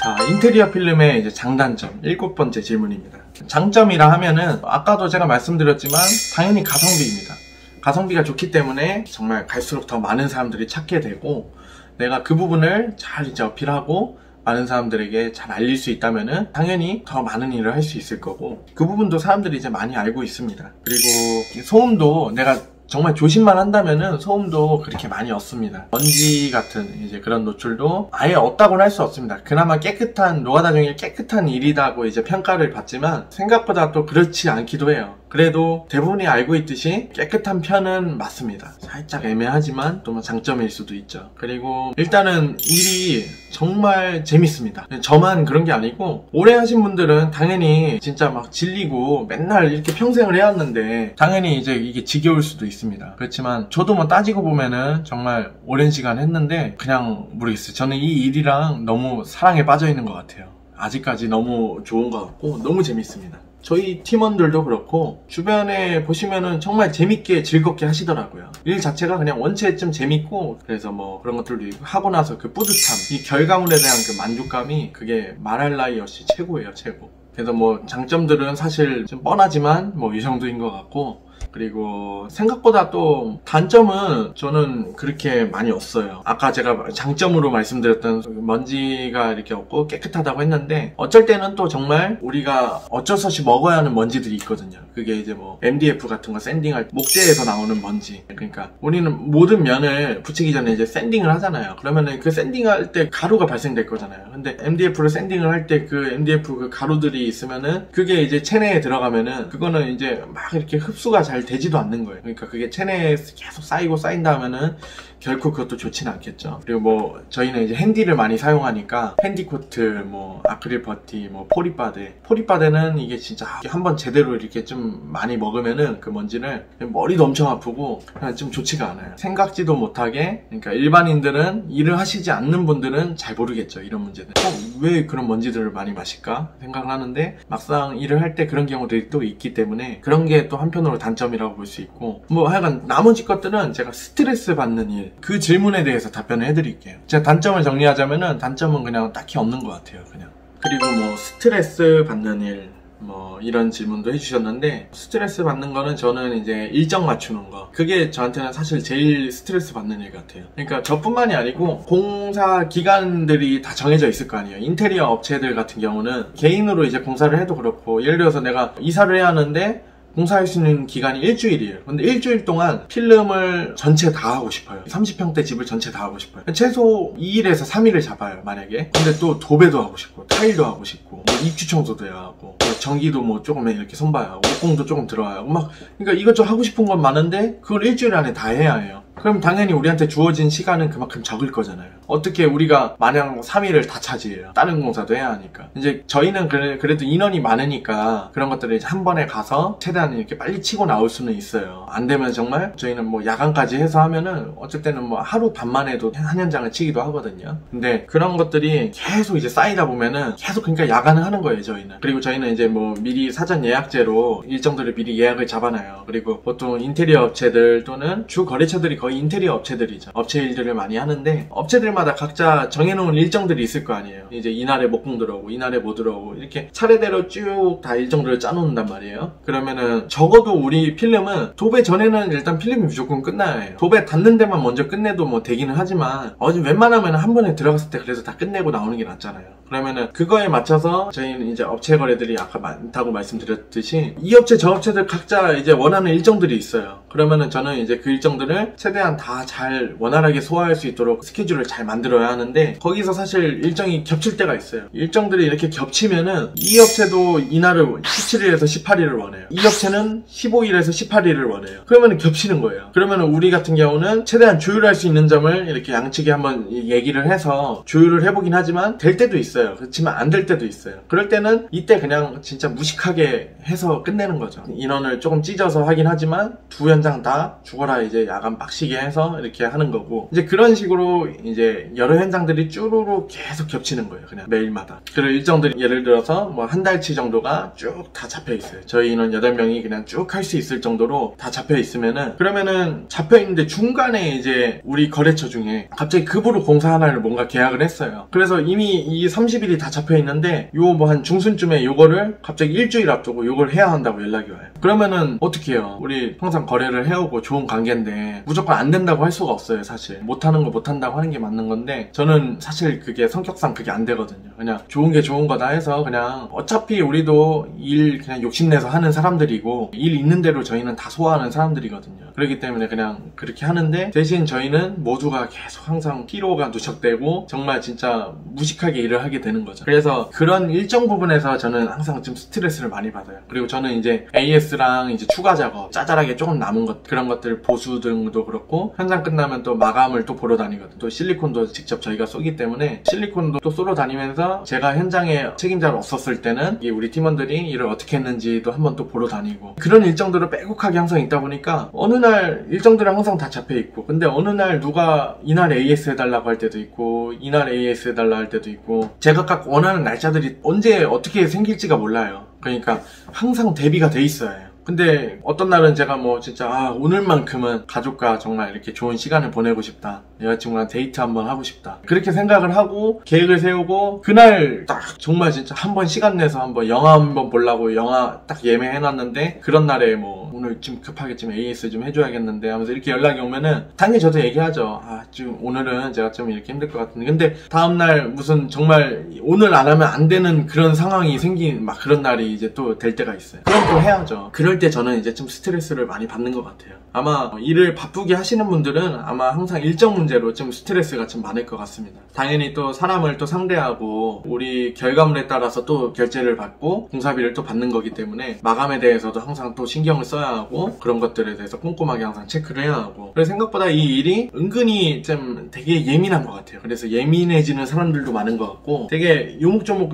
자, 인테리어 필름의 이제 장단점 7번째 질문입니다. 장점이라 하면은 아까도 제가 말씀드렸지만 당연히 가성비입니다. 가성비가 좋기 때문에 정말 갈수록 더 많은 사람들이 찾게 되고, 내가 그 부분을 잘 이제 어필하고 많은 사람들에게 잘 알릴 수 있다면은 당연히 더 많은 일을 할 수 있을 거고, 그 부분도 사람들이 이제 많이 알고 있습니다. 그리고 소음도 내가 정말 조심만 한다면은 소음도 그렇게 많이 없습니다. 먼지 같은 이제 그런 노출도 아예 없다고는 할 수 없습니다. 그나마 깨끗한, 노가다 중에 깨끗한 일이라고 이제 평가를 받지만 생각보다 또 그렇지 않기도 해요. 그래도 대부분이 알고 있듯이 깨끗한 편은 맞습니다. 살짝 애매하지만 또 장점일 수도 있죠. 그리고 일단은 일이 정말 재밌습니다. 저만 그런 게 아니고 오래 하신 분들은 당연히 진짜 막 질리고 맨날 이렇게 평생을 해왔는데 당연히 이제 이게 지겨울 수도 있습니다. 그렇지만 저도 뭐 따지고 보면은 정말 오랜 시간 했는데 그냥 모르겠어요. 저는 이 일이랑 너무 사랑에 빠져 있는 것 같아요. 아직까지 너무 좋은 것 같고 너무 재밌습니다. 저희 팀원들도 그렇고 주변에 보시면은 정말 재밌게 즐겁게 하시더라고요. 일 자체가 그냥 원체 좀 재밌고, 그래서 뭐 그런 것들도 있고, 하고 나서 그 뿌듯함, 이 결과물에 대한 그 만족감이 그게 말할 나위 없이 최고예요, 최고. 그래서 뭐 장점들은 사실 좀 뻔하지만 뭐 이 정도인 것 같고, 그리고 생각보다 또 단점은 저는 그렇게 많이 없어요. 아까 제가 장점으로 말씀드렸던 먼지가 이렇게 없고 깨끗하다고 했는데, 어쩔 때는 또 정말 우리가 어쩔 수 없이 먹어야 하는 먼지들이 있거든요. 그게 이제 뭐 MDF 같은 거 샌딩할 때 목재에서 나오는 먼지. 그러니까 우리는 모든 면을 붙이기 전에 이제 샌딩을 하잖아요. 그러면은 그 샌딩할 때 가루가 발생될 거잖아요. 근데 MDF를 샌딩을 할 때 그 MDF 그 가루들이 있으면은 그게 이제 체내에 들어가면은 그거는 이제 막 이렇게 흡수가 잘 되지도 않는 거예요. 그러니까 그게 체내에 계속 쌓인다 하면은 결코 그것도 좋지는 않겠죠. 그리고 뭐 저희는 이제 핸디를 많이 사용하니까 핸디코트, 뭐 아크릴 퍼티, 뭐 포리바데는 이게 진짜 한번 제대로 이렇게 좀 많이 먹으면은 그 먼지를 머리도 엄청 아프고 그냥 좀 좋지가 않아요. 생각지도 못하게. 그러니까 일반인들은, 일을 하시지 않는 분들은 잘 모르겠죠, 이런 문제들. 왜 그런 먼지들을 많이 마실까 생각을 하는데, 막상 일을 할 때 그런 경우들이 또 있기 때문에 그런 게 또 한편으로 단점이라고 볼 수 있고, 뭐 하여간 나머지 것들은 제가 스트레스 받는 일, 그 질문에 대해서 답변을 해드릴게요. 제가 단점을 정리하자면은 단점은 그냥 딱히 없는 것 같아요, 그냥. 그리고 뭐 스트레스 받는 일, 뭐 이런 질문도 해주셨는데, 스트레스 받는 거는 저는 이제 일정 맞추는 거, 그게 저한테는 사실 제일 스트레스 받는 일 같아요. 그러니까 저뿐만이 아니고 공사 기간들이 다 정해져 있을 거 아니에요. 인테리어 업체들 같은 경우는 개인으로 이제 공사를 해도 그렇고, 예를 들어서 내가 이사를 해야 하는데 공사할 수 있는 기간이 일주일이에요. 근데 일주일 동안 필름을 전체 다 하고 싶어요. 30평대 집을 전체 다 하고 싶어요. 최소 2일에서 3일을 잡아요, 만약에. 근데 또 도배도 하고 싶고, 타일도 하고 싶고, 뭐 입주 청소도 해야 하고, 전기도 뭐 조금 이렇게 손봐야 하고, 목공도 조금 들어야 하고, 막, 그러니까 이것저것 하고 싶은 건 많은데 그걸 일주일 안에 다 해야 해요. 그럼 당연히 우리한테 주어진 시간은 그만큼 적을 거잖아요. 어떻게 우리가 마냥 3일을 다 차지해요. 다른 공사도 해야 하니까. 이제 저희는 그래도 인원이 많으니까 그런 것들을 이제 한 번에 가서 최대한 이렇게 빨리 치고 나올 수는 있어요. 안 되면 정말 저희는 뭐 야간까지 해서 하면은 어쩔 때는 뭐 하루 반만 해도 한 현장을 치기도 하거든요. 근데 그런 것들이 계속 이제 쌓이다 보면은 계속, 그러니까 야간을 하는 거예요, 저희는. 그리고 저희는 이제 뭐 미리 사전 예약제로 일정들을 미리 예약을 잡아놔요. 그리고 보통 인테리어 업체들 또는 주 거래처들이 거의 인테리어 업체들이죠. 업체 일들을 많이 하는데, 업체들마다 각자 정해놓은 일정들이 있을 거 아니에요. 이제 이날에 목공 들어오고 이날에 뭐 들어오고 이렇게 차례대로 쭉 다 일정들을 짜놓는단 말이에요. 그러면은 적어도 우리 필름은 도배 전에는 일단 필름이 무조건 끝나야 해요. 도배 닿는 데만 먼저 끝내도 뭐 되기는 하지만 웬만하면 한 번에 들어갔을 때 그래서 다 끝내고 나오는 게 낫잖아요. 그러면은 그거에 맞춰서 저희는 이제 업체 거래들이 아까 많다고 말씀드렸듯이 이 업체 저 업체들 각자 이제 원하는 일정들이 있어요. 그러면은 저는 이제 그 일정들을 최대한 다 잘 원활하게 소화할 수 있도록 스케줄을 잘 만들어야 하는데, 거기서 사실 일정이 겹칠 때가 있어요. 일정들이 이렇게 겹치면은 이 업체도 이날을 17일에서 18일을 원해요. 이 업체는 15일에서 18일을 원해요. 그러면은 겹치는 거예요. 그러면은 우리 같은 경우는 최대한 조율할 수 있는 점을 이렇게 양측에 한번 얘기를 해서 조율을 해보긴 하지만 될 때도 있어요. 그렇지만 안 될 때도 있어요. 그럴 때는 이때 그냥 진짜 무식하게 해서 끝내는 거죠. 인원을 조금 찢어서 하긴 하지만 두 현장 현장 다 죽어라 이제 야간 빡시게 해서 이렇게 하는 거고, 이제 그런 식으로 이제 여러 현장들이 쭈루루 계속 겹치는 거예요. 그냥 매일마다. 그리고 일정들이 예를 들어서 뭐 한 달치 정도가 쭉 다 잡혀 있어요. 저희 인원 8명이 그냥 쭉 할 수 있을 정도로 다 잡혀 있으면은, 그러면은 잡혀 있는데 중간에 이제 우리 거래처 중에 갑자기 급으로 공사 하나를 뭔가 계약을 했어요. 그래서 이미 이 30일이 다 잡혀 있는데 요 뭐 한 중순쯤에 요거를 갑자기 일주일 앞두고 요걸 해야 한다고 연락이 와요. 그러면은 어떻게 해요? 우리 항상 거래를 해오고 좋은 관계인데 무조건 안 된다고 할 수가 없어요. 사실 못하는 거 못한다고 하는 게 맞는 건데, 저는 사실 그게 성격상 그게 안 되거든요. 그냥 좋은 게 좋은 거다 해서 그냥 어차피 우리도 일 그냥 욕심내서 하는 사람들이고 일 있는 대로 저희는 다 소화하는 사람들이거든요. 그렇기 때문에 그냥 그렇게 하는데, 대신 저희는 모두가 계속 항상 피로가 누적되고 정말 진짜 무식하게 일을 하게 되는 거죠. 그래서 그런 일정 부분에서 저는 항상 좀 스트레스를 많이 받아요. 그리고 저는 이제 AS랑 이제 추가 작업, 짜잘하게 조금 남은 것, 그런 것들 보수 등도 그렇고, 현장 끝나면 또 마감을 또 보러 다니거든요. 또 실리콘도 직접 저희가 쏘기 때문에 실리콘도 또 쏘러 다니면서 제가 현장에 책임자로 없었을 때는 우리 팀원들이 일을 어떻게 했는지도 한번 또 보러 다니고, 그런 일정들을 빼곡하게 항상 있다 보니까 어느 날 일정들은 항상 다 잡혀 있고, 근데 어느 날 누가 이날 AS 해달라고 할 때도 있고 이날 AS 해달라 할 때도 있고, 제가 각 원하는 날짜들이 언제 어떻게 생길지가 몰라요. 그러니까 항상 대비가 돼 있어요. 근데 어떤 날은 제가 뭐 진짜 오늘만큼은 가족과 정말 이렇게 좋은 시간을 보내고 싶다, 여자친구랑 데이트 한번 하고 싶다, 그렇게 생각을 하고 계획을 세우고, 그날 딱 정말 진짜 한번 시간 내서 한번 영화 한번 보려고 영화 딱 예매해놨는데, 그런 날에 뭐 오늘 좀 급하게 좀 AS 좀 해줘야겠는데 하면서 이렇게 연락이 오면은 당연히 저도 얘기하죠. 좀 오늘은 제가 좀 이렇게 힘들 것 같은데, 근데 다음날 무슨 정말 오늘 안 하면 안 되는 그런 상황이 생긴 막 그런 날이 이제 또 될 때가 있어요. 그럼 또 해야죠. 그럴 때 저는 이제 좀 스트레스를 많이 받는 것 같아요. 아마 일을 바쁘게 하시는 분들은 아마 항상 일정 문제로 좀 스트레스가 좀 많을 것 같습니다. 당연히 또 사람을 또 상대하고 우리 결과물에 따라서 또 결제를 받고 공사비를 또 받는 거기 때문에 마감에 대해서도 항상 또 신경을 써야 하고, 그런 것들에 대해서 꼼꼼하게 항상 체크를 해야 하고, 그래서 생각보다 이 일이 은근히 좀 되게 예민한 것 같아요. 그래서 예민해지는 사람들도 많은 것 같고, 되게 요목조목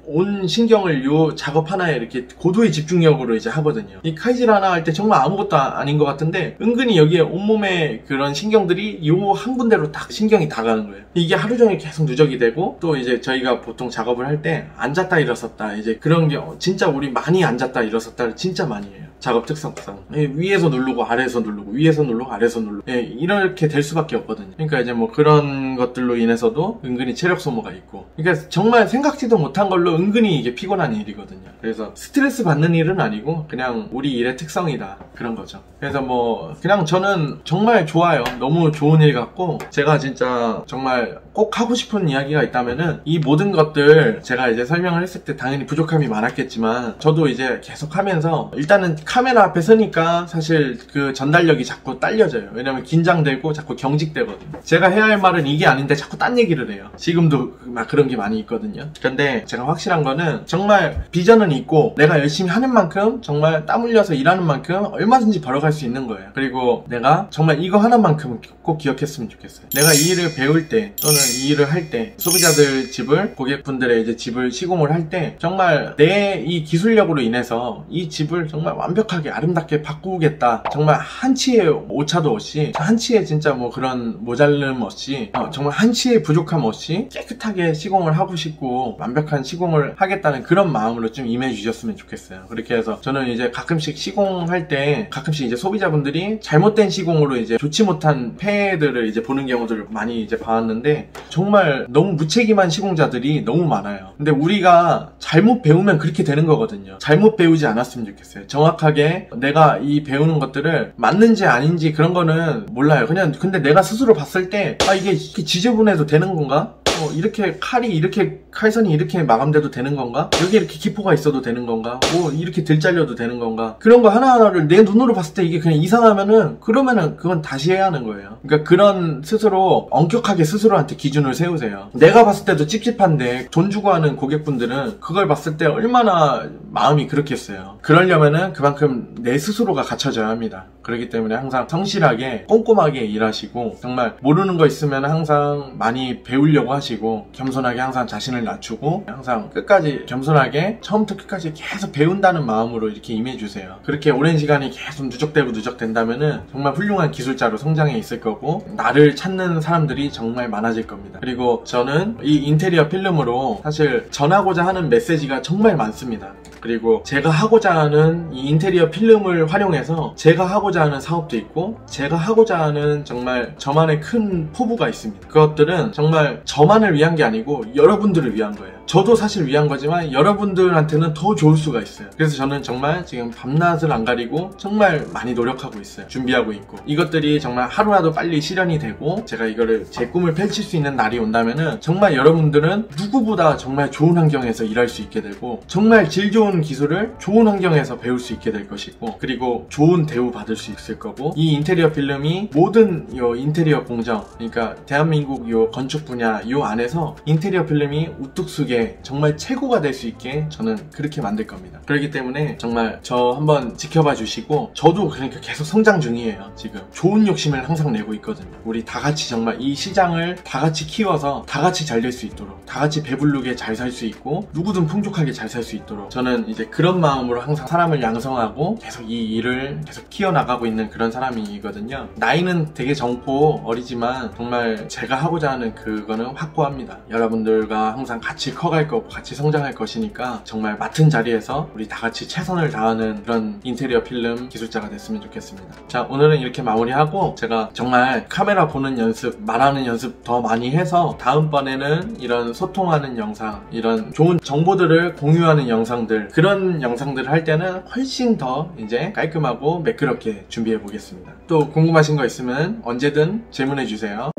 온 신경을 요 작업 하나에 이렇게 고도의 집중력으로 이제 하거든요. 이 카이질 하나 할 때 정말 아무것도 아닌 것 같은데 은근히 여기에 온몸에 그런 신경들이 요 한 군데로 딱 신경이 다 가는 거예요. 이게 하루 종일 계속 누적이 되고, 또 이제 저희가 보통 작업을 할 때 앉았다 일어섰다 이제 그런 게 진짜 우리 많이 앉았다 일어섰다를 진짜 많이 해요. 작업 특성상 위에서 누르고 아래에서 누르고 위에서 누르고 아래에서 누르고 이렇게 될 수밖에 없거든요. 그러니까 이제 뭐 그런 것들로 인해서도 은근히 체력 소모가 있고, 그러니까 정말 생각지도 못한 걸로 은근히 이게 피곤한 일이거든요. 그래서 스트레스 받는 일은 아니고 그냥 우리 일의 특성이다, 그런 거죠. 그래서 뭐 그냥 저는 정말 좋아요. 너무 좋은 일 같고, 제가 진짜 정말 꼭 하고 싶은 이야기가 있다면은 이 모든 것들 제가 이제 설명을 했을 때 당연히 부족함이 많았겠지만, 저도 이제 계속 하면서 일단은 카메라 앞에 서니까 사실 그 전달력이 자꾸 딸려져요. 왜냐면 긴장되고 자꾸 경직되거든요. 제가 해야 할 말은 이게 아닌데 자꾸 딴 얘기를 해요. 지금도 막 그런 게 많이 있거든요. 그런데 제가 확실한 거는 정말 비전은 있고, 내가 열심히 하는 만큼 정말 땀 흘려서 일하는 만큼 얼마든지 벌어갈 수 있는 거예요. 그리고 내가 정말 이거 하나만큼은 꼭 기억했으면 좋겠어요. 내가 이 일을 배울 때 또는 이 일을 할 때 소비자들 집을, 고객분들의 이제 집을 시공을 할 때 정말 내 이 기술력으로 인해서 이 집을 정말 완벽하게 아름답게 바꾸겠다, 정말 한치의 오차도 없이, 한치의 진짜 뭐 그런 모자름 없이, 정말 한치의 부족함 없이 깨끗하게 시공을 하고 싶고 완벽한 시공을 하겠다는 그런 마음으로 좀 임해 주셨으면 좋겠어요. 그렇게 해서 저는 이제 가끔씩 시공할 때 가끔씩 이제 소비자분들이 잘못된 시공으로 이제 좋지 못한 폐해들을 이제 보는 경우들을 많이 이제 봐왔는데, 정말 너무 무책임한 시공자들이 너무 많아요. 근데 우리가 잘못 배우면 그렇게 되는 거거든요. 잘못 배우지 않았으면 좋겠어요. 정확하게 내가 이 배우는 것들을 맞는지 아닌지 그런 거는 몰라요. 그냥 근데 내가 스스로 봤을 때 이게 이렇게 지저분해도 되는 건가? 이렇게 칼이 이렇게 칼선이 이렇게 마감돼도 되는 건가? 여기 이렇게 기포가 있어도 되는 건가? 뭐 이렇게 들잘려도 되는 건가? 그런 거 하나하나를 내 눈으로 봤을 때 이게 그냥 이상하면은, 그러면은 그건 다시 해야 하는 거예요. 그러니까 그런 스스로 엄격하게 스스로한테 기준을 세우세요. 내가 봤을 때도 찝찝한데 돈 주고 하는 고객분들은 그걸 봤을 때 얼마나 마음이 그렇겠어요. 그러려면은 그만큼 내 스스로가 갖춰져야 합니다. 그렇기 때문에 항상 성실하게 꼼꼼하게 일하시고 정말 모르는 거 있으면 항상 많이 배우려고 하시고 겸손하게 항상 자신을 낮추고 항상 끝까지 겸손하게 처음부터 끝까지 계속 배운다는 마음으로 이렇게 임해주세요. 그렇게 오랜 시간이 계속 누적되고 누적된다면은 정말 훌륭한 기술자로 성장해 있을 거고 나를 찾는 사람들이 정말 많아질 겁니다. 그리고 저는 이 인테리어 필름으로 사실 전하고자 하는 메시지가 정말 많습니다. 그리고 제가 하고자 하는 이 인테리어 필름을 활용해서 제가 하고자 하는 사업도 있고 제가 하고자 하는 정말 저만의 큰 포부가 있습니다. 그것들은 정말 저만을 위한 게 아니고 여러분들을 위한 거예요. 저도 사실 위한 거지만 여러분들한테는 더 좋을 수가 있어요. 그래서 저는 정말 지금 밤낮을 안 가리고 정말 많이 노력하고 있어요. 준비하고 있고 이것들이 정말 하루라도 빨리 실현이 되고 제가 이거를 제 꿈을 펼칠 수 있는 날이 온다면은 정말 여러분들은 누구보다 정말 좋은 환경에서 일할 수 있게 되고 정말 질 좋은 기술을 좋은 환경에서 배울 수 있게 될 것이고 그리고 좋은 대우 받을 수 있을 거고 이 인테리어 필름이 모든 요 인테리어 공정 그러니까 대한민국 요 건축 분야 요 안에서 인테리어 필름이 우뚝 서게 정말 최고가 될 수 있게 저는 그렇게 만들 겁니다. 그렇기 때문에 정말 저 한번 지켜봐 주시고 저도 그러니까 계속 성장 중이에요. 지금 좋은 욕심을 항상 내고 있거든요. 우리 다 같이 정말 이 시장을 다 같이 키워서 다 같이 잘 될 수 있도록 다 같이 배부르게 잘 살 수 있고 누구든 풍족하게 잘 살 수 있도록 저는 이제 그런 마음으로 항상 사람을 양성하고 계속 이 일을 계속 키워나가고 있는 그런 사람이거든요. 나이는 되게 젊고 어리지만 정말 제가 하고자 하는 그거는 확고합니다. 여러분들과 항상 같이 커갈 거고 같이 성장할 것이니까 정말 맡은 자리에서 우리 다 같이 최선을 다하는 그런 인테리어 필름 기술자가 됐으면 좋겠습니다. 자, 오늘은 이렇게 마무리하고 제가 정말 카메라 보는 연습, 말하는 연습 더 많이 해서 다음번에는 이런 소통하는 영상, 이런 좋은 정보들을 공유하는 영상들 그런 영상들을 할 때는 훨씬 더 이제 깔끔하고 매끄럽게 준비해 보겠습니다. 또 궁금하신 거 있으면 언제든 질문해 주세요.